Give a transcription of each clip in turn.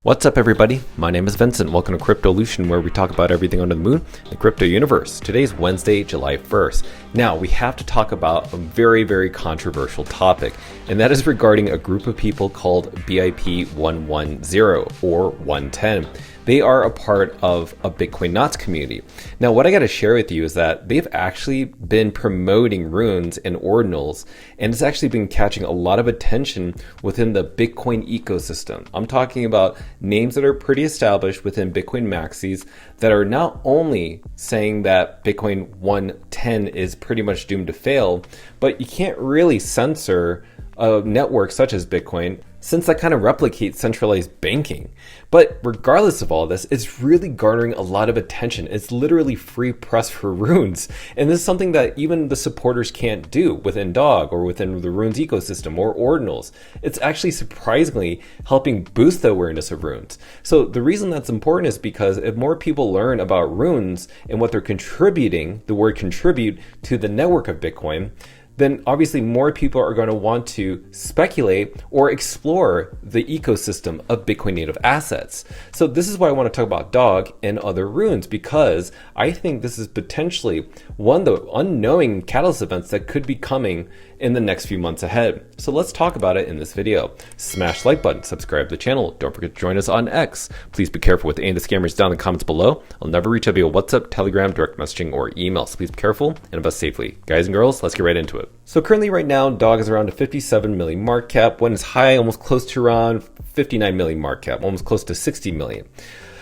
What's up everybody, my name is Vincent. Welcome to Cryptolution, where we talk about everything under the moon, the crypto universe. Today's Wednesday, July 1st. Now we have to talk about a very controversial topic, and that is regarding a group of people called BIP 110 or 110. They are a part of a Bitcoin Knots community. Now, what I got to share with you is that they've actually been promoting runes and ordinals, and it's actually been catching a lot of attention within the Bitcoin ecosystem. I'm talking about names that are pretty established within Bitcoin maxis that are not only saying that Bitcoin 110 is pretty much doomed to fail, but you can't really censor a network such as Bitcoin, since that kind of replicates centralized banking. But regardless of all this, it's really garnering a lot of attention. It's literally free press for runes. And this is something that even the supporters can't do within DOG or within the runes ecosystem or ordinals. It's actually surprisingly helping boost the awareness of runes. So the reason that's important is because if more people learn about runes and what they're contributing, the word contribute, to the network of Bitcoin, then obviously more people are going to want to speculate or explore the ecosystem of Bitcoin native assets. So this is why I want to talk about DOG and other runes, because I think this is potentially one of the unknowing catalyst events that could be coming in the next few months ahead. So let's talk about it in this video. Smash the like button, subscribe to the channel. Don't forget to join us on X. Please be careful with any of the scammers down in the comments below. I'll never reach out via WhatsApp, Telegram, direct messaging, or email. So please be careful and invest safely. Guys and girls, let's get right into it. So currently right now, DOG is around a 57 million market cap. When it's high, almost close to around 59 million market cap, almost close to 60 million.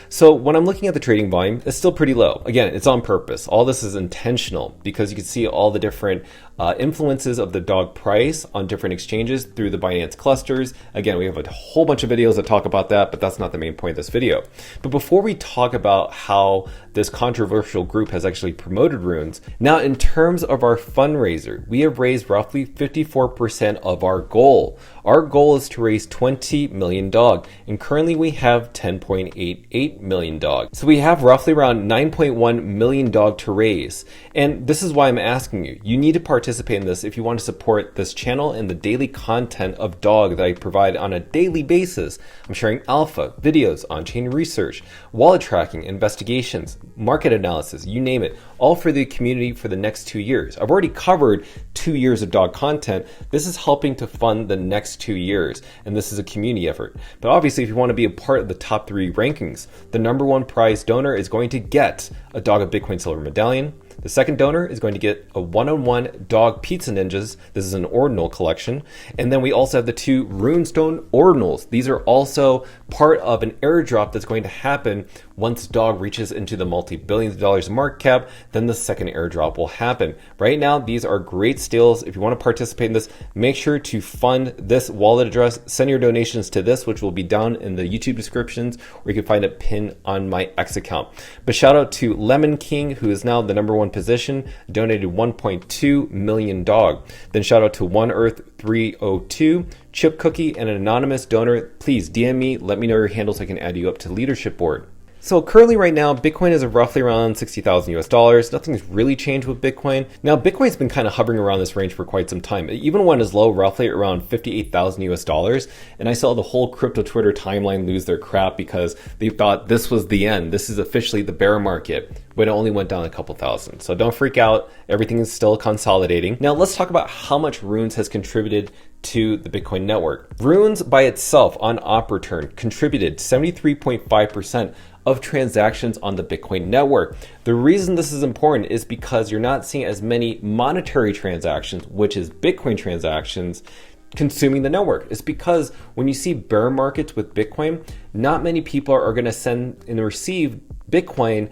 So when I'm looking at the trading volume, it's still pretty low. Again, it's on purpose. All this is intentional because you can see all the different influences of the DOG price on different exchanges through the Binance clusters. Again, we have a whole bunch of videos that talk about that, but that's not the main point of this video. But before we talk about how this controversial group has actually promoted runes, now in terms of our fundraiser, we have raised roughly 54% of our goal. Our goal is to raise 20 million DOG, and currently we have 10.88 million DOG. So we have roughly around 9.1 million DOG to raise. And this is why I'm asking you. You need to participate in this if you want to support this channel and the daily content of DOG that I provide on a daily basis. I'm sharing alpha, videos, on-chain research, wallet tracking, investigations, market analysis, you name it, all for the community for the next 2 years. I've already covered 2 years of DOG content. This is helping to fund the next 2 years, and this is a community effort. But obviously, if you want to be a part of the top 3 rankings, the #1 prize donor is going to get a DOG of Bitcoin Silver medallion. The second donor is going to get a one-on-one DOG Pizza Ninjas. This is an ordinal collection. And then we also have the 2 Runestone Ordinals. These are also part of an airdrop that's going to happen once DOG reaches into the multi-billions of dollars market cap. Then the second airdrop will happen. Right now, these are great steals. If you want to participate in this, make sure to fund this wallet address. Send your donations to this, which will be down in the YouTube descriptions, or you can find it pinned on my X account. But shout out to Lemon King, who is now the #1 position, donated 1.2 million DOG. Then shout out to One Earth 302, Chip Cookie, and an anonymous donor. Please DM me, let me know your handle so I can add you up to the leadership board. So currently right now, Bitcoin is roughly around 60,000 US dollars. Nothing's really changed with Bitcoin. Now, Bitcoin's been kind of hovering around this range for quite some time. It even went as low, roughly around 58,000 US dollars. And I saw the whole crypto Twitter timeline lose their crap because they thought this was the end. This is officially the bear market, when it only went down a couple thousand. So don't freak out. Everything is still consolidating. Now let's talk about how much runes has contributed to the Bitcoin network. Runes by itself on op return contributed 73.5% of transactions on the Bitcoin network. The reason this is important is because you're not seeing as many monetary transactions, which is Bitcoin transactions, consuming the network. It's because when you see bear markets with Bitcoin, not many people are going to send and receive Bitcoin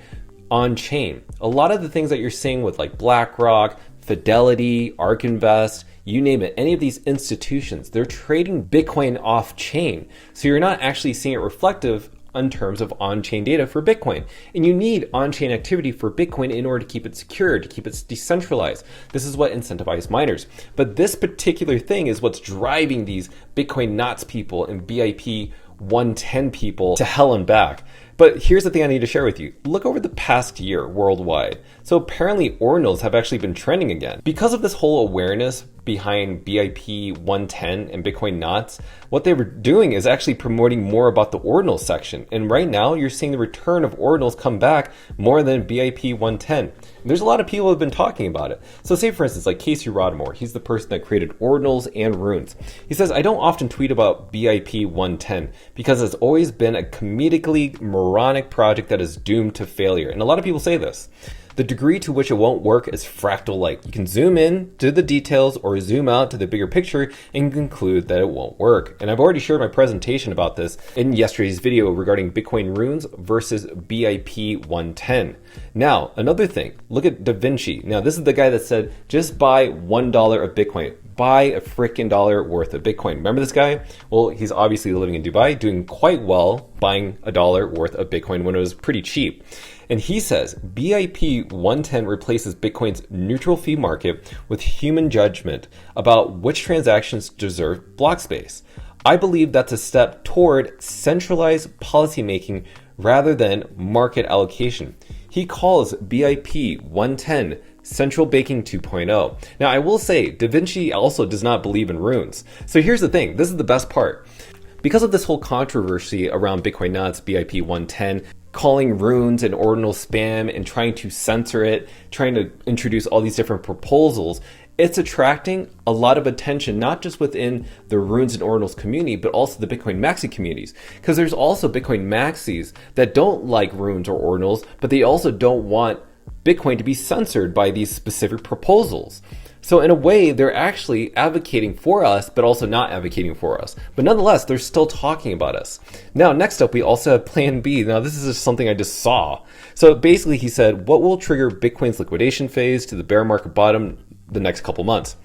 on chain. A lot of the things that you're seeing with like BlackRock, Fidelity, ARK Invest, you name it, any of these institutions, they're trading Bitcoin off chain. So you're not actually seeing it reflective in terms of on-chain data for Bitcoin. And you need on-chain activity for Bitcoin in order to keep it secure, to keep it decentralized. This is what incentivizes miners. But this particular thing is what's driving these Bitcoin Knots people and BIP 110 people to hell and back. But here's the thing I need to share with you. Look over the past year worldwide. So apparently Ordinals have actually been trending again. Because of this whole awareness behind BIP 110 and Bitcoin knots, what they were doing is actually promoting more about the Ordinals section. And right now you're seeing the return of Ordinals come back more than BIP 110. There's a lot of people who have been talking about it. So say for instance, like Casey Rodmore, he's the person that created Ordinals and runes. He says, I don't often tweet about BIP 110 because it's always been a comedically moronic project that is doomed to failure. And a lot of people say this. The degree to which it won't work is fractal-like. You can zoom in to the details or zoom out to the bigger picture and conclude that it won't work. And I've already shared my presentation about this in yesterday's video regarding Bitcoin runes versus BIP 110. Now, another thing, look at Da Vinci. Now, this is the guy that said, just buy $1 of Bitcoin. Buy a freaking dollar worth of Bitcoin. Remember this guy? Well, he's obviously living in Dubai, doing quite well, buying a dollar worth of Bitcoin when it was pretty cheap. And he says BIP 110 replaces Bitcoin's neutral fee market with human judgment about which transactions deserve block space. I believe that's a step toward centralized policymaking rather than market allocation. He calls BIP 110 Central Banking 2.0. Now, I will say, Da Vinci also does not believe in runes. So here's the thing. This is the best part. Because of this whole controversy around Bitcoin knots, BIP 110, calling runes and ordinal spam and trying to censor it, trying to introduce all these different proposals, it's attracting a lot of attention, not just within the runes and ordinals community, but also the Bitcoin maxi communities. Because there's also Bitcoin maxis that don't like runes or ordinals, but they also don't want Bitcoin to be censored by these specific proposals. So in a way, they're actually advocating for us, but also not advocating for us. But nonetheless, they're still talking about us. Now, next up, we also have Plan B. Now, this is just something I just saw. So basically, he said, what will trigger Bitcoin's liquidation phase to the bear market bottom the next couple months?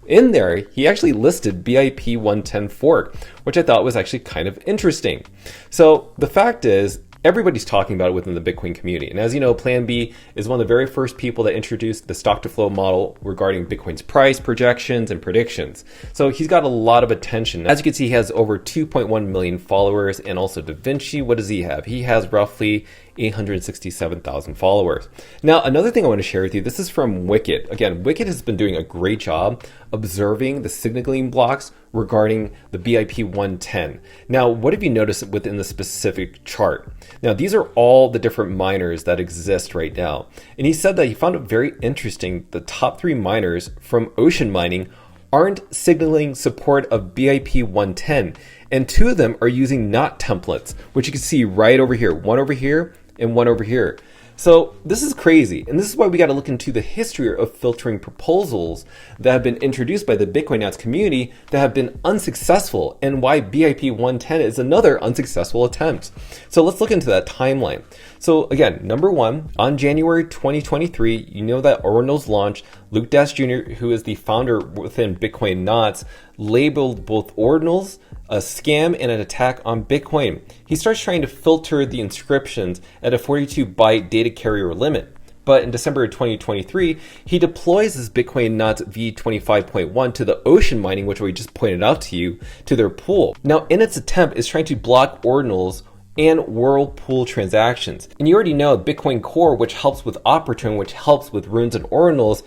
In there, he actually listed BIP 110 fork, which I thought was actually kind of interesting. So the fact is, everybody's talking about it within the Bitcoin community. And as you know, Plan B is one of the very first people that introduced the stock to flow model regarding Bitcoin's price projections and predictions. So he's got a lot of attention. As you can see, he has over 2.1 million followers, and also Da Vinci, what does he have? He has roughly 867,000 followers. Now, another thing I want to share with you, this is from Wicked. Again, Wicked has been doing a great job observing the signaling blocks regarding the BIP 110. Now, what have you noticed within the specific chart? Now, these are all the different miners that exist right now. And he said that he found it very interesting. The top 3 miners from Ocean Mining aren't signaling support of BIP 110. And 2 of them are using knot templates, which you can see right over here, one over here and one over here. So this is crazy. And this is why we got to look into the history of filtering proposals that have been introduced by the Bitcoin Nats community that have been unsuccessful, and why BIP 110 is another unsuccessful attempt. So let's look into that timeline. So again, number 1, on January 2023, you know that Ordinals launched. Luke Dash Jr., who is the founder within Bitcoin Knots, labeled both Ordinals a scam and an attack on Bitcoin. He starts trying to filter the inscriptions at a 42-byte data carrier limit. But in December of 2023, he deploys this Bitcoin Knots v25.1 to the Ocean Mining, which we just pointed out to you, to their pool. Now, in its attempt, is trying to block Ordinals and Whirlpool transactions. And you already know Bitcoin Core, which helps with Opportune, which helps with runes and ordinals,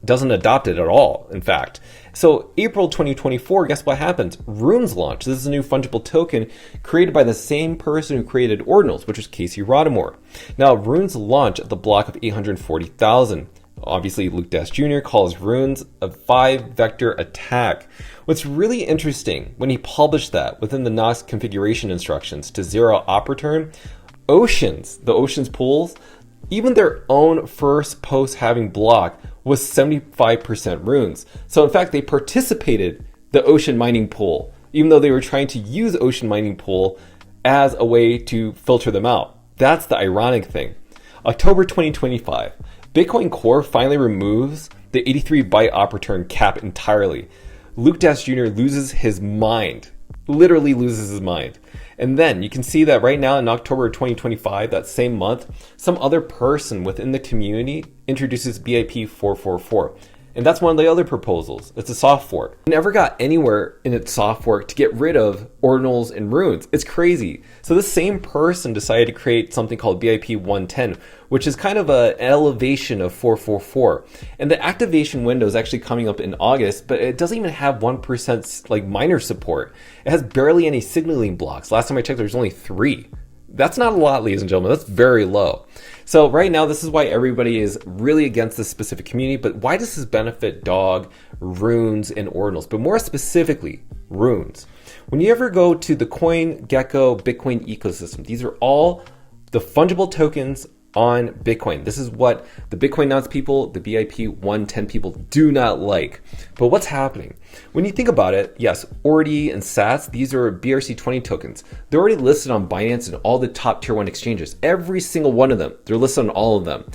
doesn't adopt it at all, in fact. So April 2024, guess what happens? Runes launch. This is a new fungible token created by the same person who created Ordinals, which is Casey Rodmore. Now, Runes launch at the block of 840,000. Obviously, Luke Dash Jr. calls Runes a 5-vector attack. What's really interesting, when he published that within the Nox configuration instructions to zero op return, Oceans, the Oceans pools, even their own first post having block was 75% runes. So in fact, they participated the Ocean Mining pool, even though they were trying to use Ocean Mining pool as a way to filter them out. That's the ironic thing. October 2025, Bitcoin Core finally removes the 83-byte op return cap entirely. Luke Dash Jr. loses his mind, literally loses his mind. And then you can see that right now in October 2025, that same month, some other person within the community introduces BIP 444. And that's one of the other proposals. It's a soft fork. It never got anywhere in its soft fork to get rid of ordinals and runes. It's crazy. So this same person decided to create something called BIP 110, which is kind of an elevation of 444. And the activation window is actually coming up in August, but it doesn't even have 1% like miner support. It has barely any signaling blocks. Last time I checked, there's only 3. That's not a lot, ladies and gentlemen. That's very low. So right now, this is why everybody is really against this specific community. But why does this benefit dog, runes, and ordinals? But more specifically, runes. When you ever go to the CoinGecko Bitcoin ecosystem, these are all the fungible tokens on Bitcoin. This is what the Bitcoin Nuts people, the BIP 110 people do not like. But what's happening? When you think about it, yes, Ordi and Sats, these are BRC20 tokens. They're already listed on Binance and all the top tier 1 exchanges. Every single one of them. They're listed on all of them.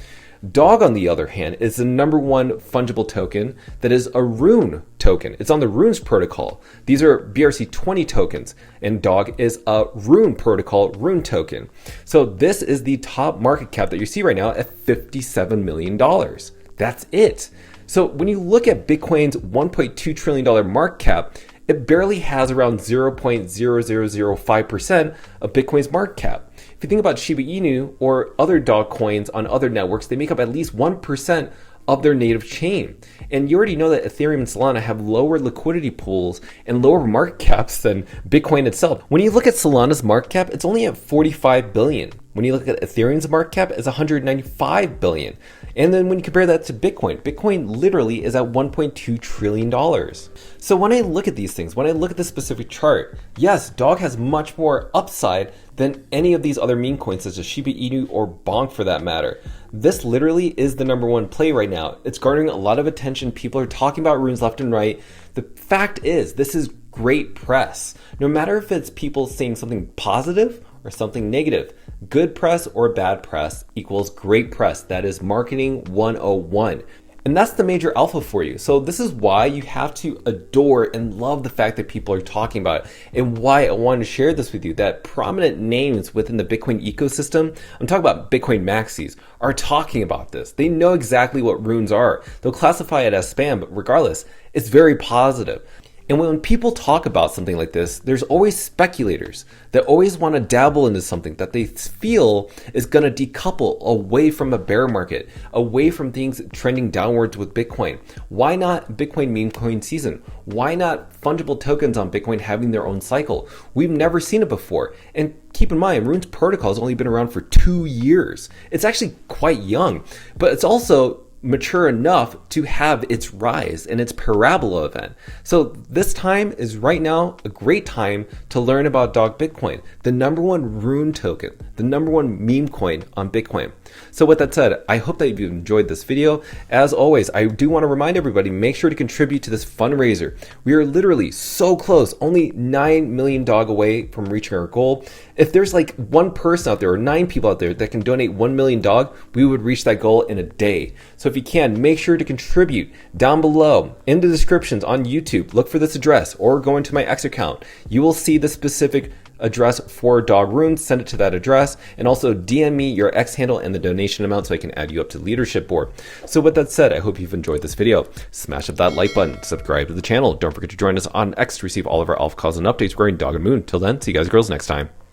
Dog, on the other hand, is the #1 fungible token that is a rune token. It's on the Runes protocol. These are BRC20 tokens, and Dog is a rune protocol rune token. So this is the top market cap that you see right now at $57 million. That's it. So when you look at Bitcoin's $1.2 trillion market cap, it barely has around 0.0005% of Bitcoin's market cap. If you think about Shiba Inu or other dog coins on other networks, they make up at least 1% of their native chain. And you already know that Ethereum and Solana have lower liquidity pools and lower market caps than Bitcoin itself. When you look at Solana's market cap, it's only at 45 billion. When you look at Ethereum's market cap, it's 195 billion. And then when you compare that to Bitcoin, Bitcoin literally is at $1.2 trillion. So when I look at these things, when I look at this specific chart, yes, Dog has much more upside than any of these other meme coins such as Shiba Inu or Bonk for that matter. This literally is the #1 play right now. It's garnering a lot of attention. People are talking about runes left and right. The fact is, this is great press. No matter if it's people saying something positive or something negative, good press or bad press equals great press. That is marketing 101. And that's the major alpha for you. So this is why you have to adore and love the fact that people are talking about it, and why I wanted to share this with you, that prominent names within the Bitcoin ecosystem, I'm talking about Bitcoin maxis, are talking about this. They know exactly what runes are. They'll classify it as spam, but regardless, it's very positive. And when people talk about something like this, there's always speculators that always want to dabble into something that they feel is going to decouple away from a bear market, away from things trending downwards with Bitcoin. Why not Bitcoin meme coin season? Why not fungible tokens on Bitcoin having their own cycle? We've never seen it before. And keep in mind, Rune's protocol has only been around for 2 years. It's actually quite young, but it's also mature enough to have its rise and its parabola event. So this time is right now a great time to learn about Dog Bitcoin, the #1 rune token, the #1 meme coin on Bitcoin. So with that said, I hope that you've enjoyed this video. As always, I do want to remind everybody, make sure to contribute to this fundraiser. We are literally so close, only 9 million dog away from reaching our goal. If there's like one person out there or 9 people out there that can donate 1 million dog, we would reach that goal in a day. So if you can, make sure to contribute down below in the descriptions on YouTube. Look for this address or go into my X account. You will see the specific address for Dog Runes. Send it to that address, and also DM me your X handle and the donation amount so I can add you up to the leadership board. So with that said, I hope you've enjoyed this video. Smash up that like button, subscribe to the channel. Don't forget to join us on X to receive all of our alpha calls and updates regarding Dog and Moon. Till then, see you guys girls next time.